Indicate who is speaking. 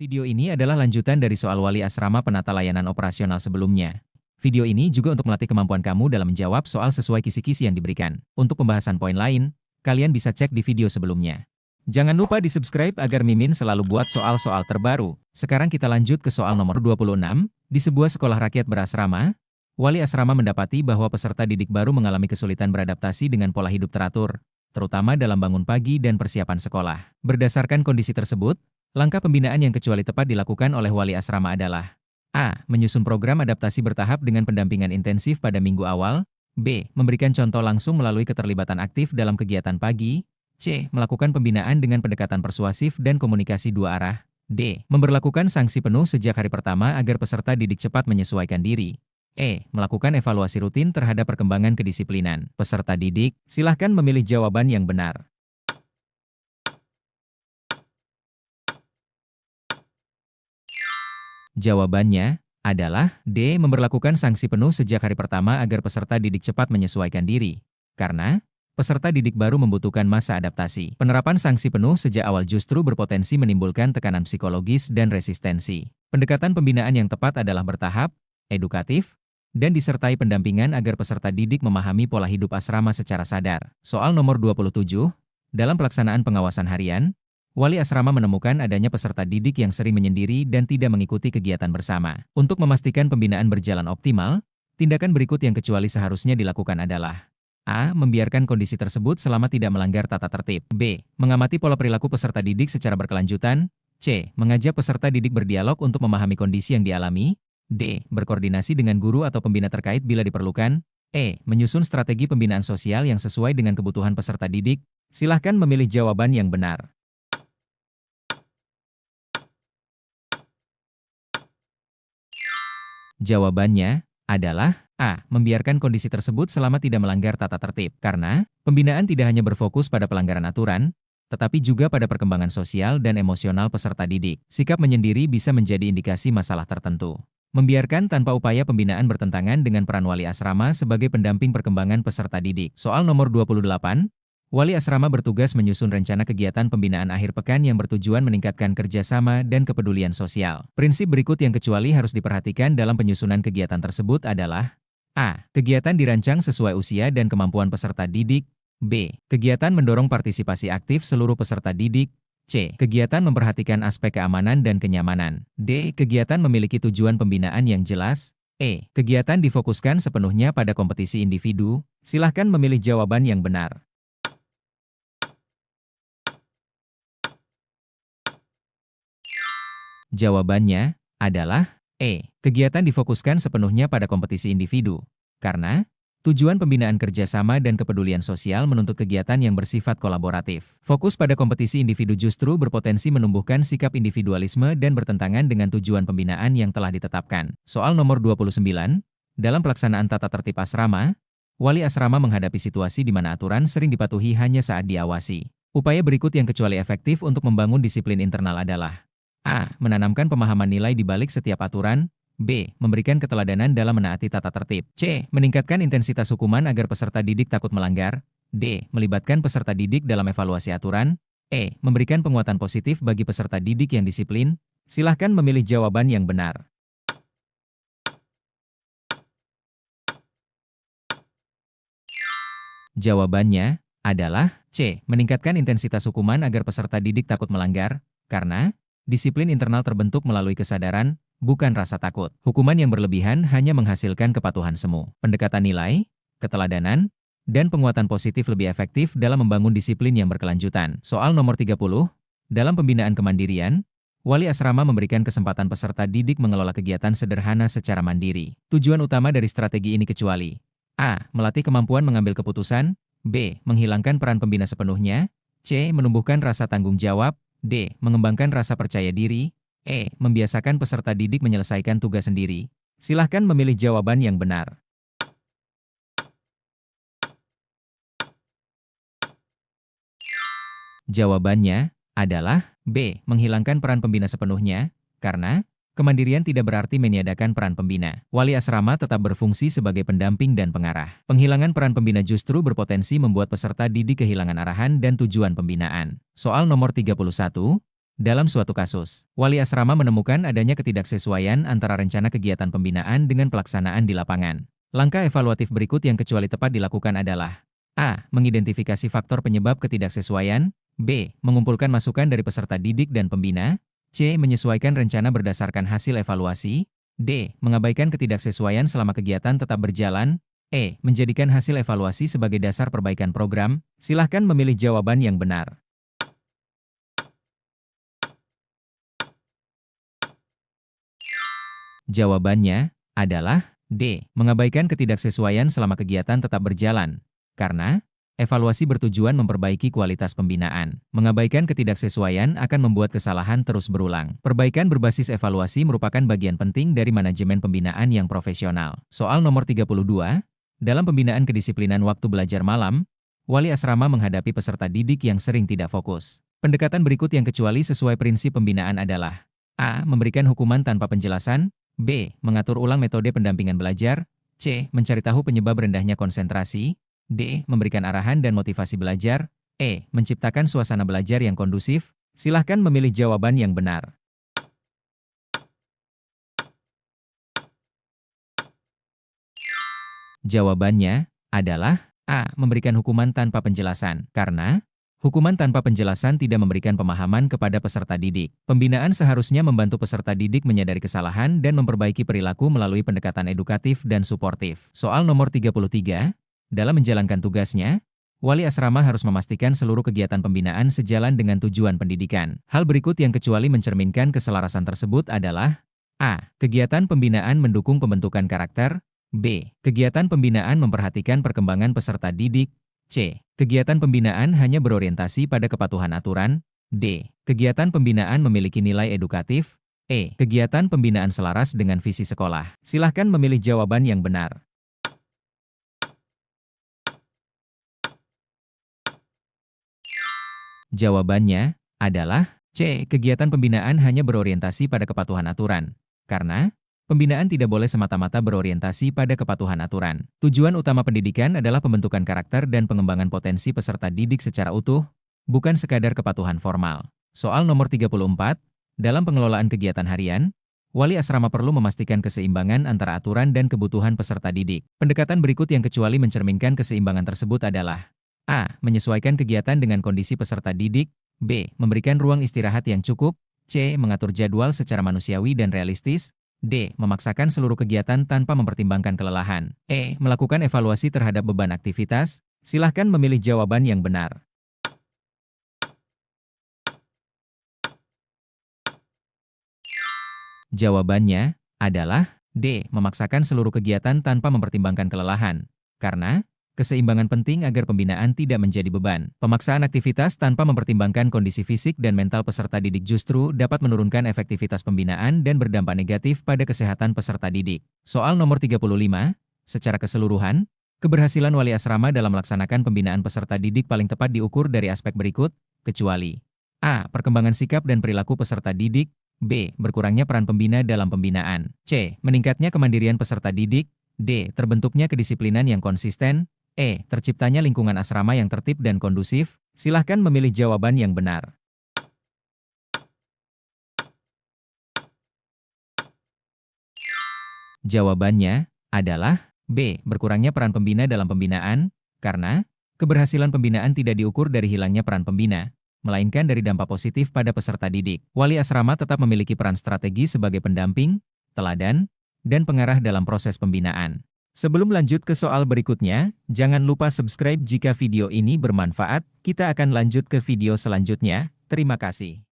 Speaker 1: Video ini adalah lanjutan dari soal wali asrama penata layanan operasional sebelumnya. Video ini juga untuk melatih kemampuan kamu dalam menjawab soal sesuai kisi-kisi yang diberikan. Untuk pembahasan poin lain, kalian bisa cek di video sebelumnya. Jangan lupa di-subscribe agar Mimin selalu buat soal-soal terbaru. Sekarang kita lanjut ke soal nomor 26. Di sebuah sekolah rakyat berasrama, wali asrama mendapati bahwa peserta didik baru mengalami kesulitan beradaptasi dengan pola hidup teratur, terutama dalam bangun pagi dan persiapan sekolah. Berdasarkan kondisi tersebut, langkah pembinaan yang kecuali tepat dilakukan oleh wali asrama adalah A. Menyusun program adaptasi bertahap dengan pendampingan intensif pada minggu awal. B. Memberikan contoh langsung melalui keterlibatan aktif dalam kegiatan pagi. C. Melakukan pembinaan dengan pendekatan persuasif dan komunikasi dua arah. D. Memberlakukan sanksi penuh sejak hari pertama agar peserta didik cepat menyesuaikan diri. E. Melakukan evaluasi rutin terhadap perkembangan kedisiplinan peserta didik. Silahkan memilih jawaban yang benar. Jawabannya adalah D. Memberlakukan sanksi penuh sejak hari pertama agar peserta didik cepat menyesuaikan diri. Karena peserta didik baru membutuhkan masa adaptasi. Penerapan sanksi penuh sejak awal justru berpotensi menimbulkan tekanan psikologis dan resistensi. Pendekatan pembinaan yang tepat adalah bertahap, edukatif, dan disertai pendampingan agar peserta didik memahami pola hidup asrama secara sadar. Soal nomor 27. Dalam pelaksanaan pengawasan harian, wali asrama menemukan adanya peserta didik yang sering menyendiri dan tidak mengikuti kegiatan bersama. Untuk memastikan pembinaan berjalan optimal, tindakan berikut yang kecuali seharusnya dilakukan adalah A. Membiarkan kondisi tersebut selama tidak melanggar tata tertib. B. Mengamati pola perilaku peserta didik secara berkelanjutan. C. Mengajak peserta didik berdialog untuk memahami kondisi yang dialami. D. Berkoordinasi dengan guru atau pembina terkait bila diperlukan. E. Menyusun strategi pembinaan sosial yang sesuai dengan kebutuhan peserta didik. Silahkan memilih jawaban yang benar. Jawabannya adalah A. Membiarkan kondisi tersebut selama tidak melanggar tata tertib. Karena pembinaan tidak hanya berfokus pada pelanggaran aturan, tetapi juga pada perkembangan sosial dan emosional peserta didik. Sikap menyendiri bisa menjadi indikasi masalah tertentu. Membiarkan tanpa upaya pembinaan bertentangan dengan peran wali asrama sebagai pendamping perkembangan peserta didik. Soal nomor 28. Wali asrama bertugas menyusun rencana kegiatan pembinaan akhir pekan yang bertujuan meningkatkan kerjasama dan kepedulian sosial. Prinsip berikut yang kecuali harus diperhatikan dalam penyusunan kegiatan tersebut adalah A. Kegiatan dirancang sesuai usia dan kemampuan peserta didik. B. Kegiatan mendorong partisipasi aktif seluruh peserta didik. C. Kegiatan memperhatikan aspek keamanan dan kenyamanan. D. Kegiatan memiliki tujuan pembinaan yang jelas. E. Kegiatan difokuskan sepenuhnya pada kompetisi individu. Silahkan memilih jawaban yang benar. Jawabannya adalah E. Kegiatan difokuskan sepenuhnya pada kompetisi individu. Karena tujuan pembinaan kerjasama dan kepedulian sosial menuntut kegiatan yang bersifat kolaboratif. Fokus pada kompetisi individu justru berpotensi menumbuhkan sikap individualisme dan bertentangan dengan tujuan pembinaan yang telah ditetapkan. Soal nomor 29. Dalam pelaksanaan tata tertib asrama, wali asrama menghadapi situasi di mana aturan sering dipatuhi hanya saat diawasi. Upaya berikut yang kecuali efektif untuk membangun disiplin internal adalah A. Menanamkan pemahaman nilai di balik setiap aturan. B. Memberikan keteladanan dalam menaati tata tertib. C. Meningkatkan intensitas hukuman agar peserta didik takut melanggar. D. Melibatkan peserta didik dalam evaluasi aturan. E. Memberikan penguatan positif bagi peserta didik yang disiplin. Silahkan memilih jawaban yang benar. Jawabannya adalah C. Meningkatkan intensitas hukuman agar peserta didik takut melanggar. Karena disiplin internal terbentuk melalui kesadaran, bukan rasa takut. Hukuman yang berlebihan hanya menghasilkan kepatuhan semu. Pendekatan nilai, keteladanan, dan penguatan positif lebih efektif dalam membangun disiplin yang berkelanjutan. Soal nomor 30. Dalam pembinaan kemandirian, wali asrama memberikan kesempatan peserta didik mengelola kegiatan sederhana secara mandiri. Tujuan utama dari strategi ini kecuali A. Melatih kemampuan mengambil keputusan. B. Menghilangkan peran pembina sepenuhnya. C. Menumbuhkan rasa tanggung jawab. D. Mengembangkan rasa percaya diri. E. Membiasakan peserta didik menyelesaikan tugas sendiri. Silahkan memilih jawaban yang benar. Jawabannya adalah B. Menghilangkan peran pembina sepenuhnya. Karena kemandirian tidak berarti meniadakan peran pembina. Wali asrama tetap berfungsi sebagai pendamping dan pengarah. Penghilangan peran pembina justru berpotensi membuat peserta didik kehilangan arahan dan tujuan pembinaan. Soal nomor 31. Dalam suatu kasus, wali asrama menemukan adanya ketidaksesuaian antara rencana kegiatan pembinaan dengan pelaksanaan di lapangan. Langkah evaluatif berikut yang kecuali tepat dilakukan adalah: A. Mengidentifikasi faktor penyebab ketidaksesuaian. B. Mengumpulkan masukan dari peserta didik dan pembina. C. Menyesuaikan rencana berdasarkan hasil evaluasi. D. Mengabaikan ketidaksesuaian selama kegiatan tetap berjalan. E. Menjadikan hasil evaluasi sebagai dasar perbaikan program. Silahkan memilih jawaban yang benar. Jawabannya adalah D. Mengabaikan ketidaksesuaian selama kegiatan tetap berjalan. Karena evaluasi bertujuan memperbaiki kualitas pembinaan. Mengabaikan ketidaksesuaian akan membuat kesalahan terus berulang. Perbaikan berbasis evaluasi merupakan bagian penting dari manajemen pembinaan yang profesional. Soal nomor 32. Dalam pembinaan kedisiplinan waktu belajar malam, wali asrama menghadapi peserta didik yang sering tidak fokus. Pendekatan berikut yang kecuali sesuai prinsip pembinaan adalah: A. Memberikan hukuman tanpa penjelasan. B. Mengatur ulang metode pendampingan belajar. C. Mencari tahu penyebab rendahnya konsentrasi. D. Memberikan arahan dan motivasi belajar. E. Menciptakan suasana belajar yang kondusif. Silahkan memilih jawaban yang benar. Jawabannya adalah A. Memberikan hukuman tanpa penjelasan. Karena hukuman tanpa penjelasan tidak memberikan pemahaman kepada peserta didik. Pembinaan seharusnya membantu peserta didik menyadari kesalahan dan memperbaiki perilaku melalui pendekatan edukatif dan suportif. Soal nomor 33. Dalam menjalankan tugasnya, wali asrama harus memastikan seluruh kegiatan pembinaan sejalan dengan tujuan pendidikan. Hal berikut yang kecuali mencerminkan keselarasan tersebut adalah: A. Kegiatan pembinaan mendukung pembentukan karakter. B. Kegiatan pembinaan memperhatikan perkembangan peserta didik. C. Kegiatan pembinaan hanya berorientasi pada kepatuhan aturan. D. Kegiatan pembinaan memiliki nilai edukatif. E. Kegiatan pembinaan selaras dengan visi sekolah. Silahkan memilih jawaban yang benar. Jawabannya adalah C. Kegiatan pembinaan hanya berorientasi pada kepatuhan aturan. Karena pembinaan tidak boleh semata-mata berorientasi pada kepatuhan aturan. Tujuan utama pendidikan adalah pembentukan karakter dan pengembangan potensi peserta didik secara utuh, bukan sekadar kepatuhan formal. Soal nomor 34. Dalam pengelolaan kegiatan harian, wali asrama perlu memastikan keseimbangan antara aturan dan kebutuhan peserta didik. Pendekatan berikut yang kecuali mencerminkan keseimbangan tersebut adalah: A. Menyesuaikan kegiatan dengan kondisi peserta didik. B. Memberikan ruang istirahat yang cukup. C. Mengatur jadwal secara manusiawi dan realistis. D. Memaksakan seluruh kegiatan tanpa mempertimbangkan kelelahan. E. Melakukan evaluasi terhadap beban aktivitas. Silahkan memilih jawaban yang benar. Jawabannya adalah D. Memaksakan seluruh kegiatan tanpa mempertimbangkan kelelahan. Karena keseimbangan penting agar pembinaan tidak menjadi beban. Pemaksaan aktivitas tanpa mempertimbangkan kondisi fisik dan mental peserta didik justru dapat menurunkan efektivitas pembinaan dan berdampak negatif pada kesehatan peserta didik. Soal nomor 35. Secara keseluruhan, keberhasilan wali asrama dalam melaksanakan pembinaan peserta didik paling tepat diukur dari aspek berikut, kecuali: A. Perkembangan sikap dan perilaku peserta didik. B. Berkurangnya peran pembina dalam pembinaan. C. Meningkatnya kemandirian peserta didik. D. Terbentuknya kedisiplinan yang konsisten. E. Terciptanya lingkungan asrama yang tertib dan kondusif. Silahkan memilih jawaban yang benar. Jawabannya adalah B. Berkurangnya peran pembina dalam pembinaan, karena keberhasilan pembinaan tidak diukur dari hilangnya peran pembina, melainkan dari dampak positif pada peserta didik. Wali asrama tetap memiliki peran strategi sebagai pendamping, teladan, dan pengarah dalam proses pembinaan. Sebelum lanjut ke soal berikutnya, jangan lupa subscribe jika video ini bermanfaat. Kita akan lanjut ke video selanjutnya. Terima kasih.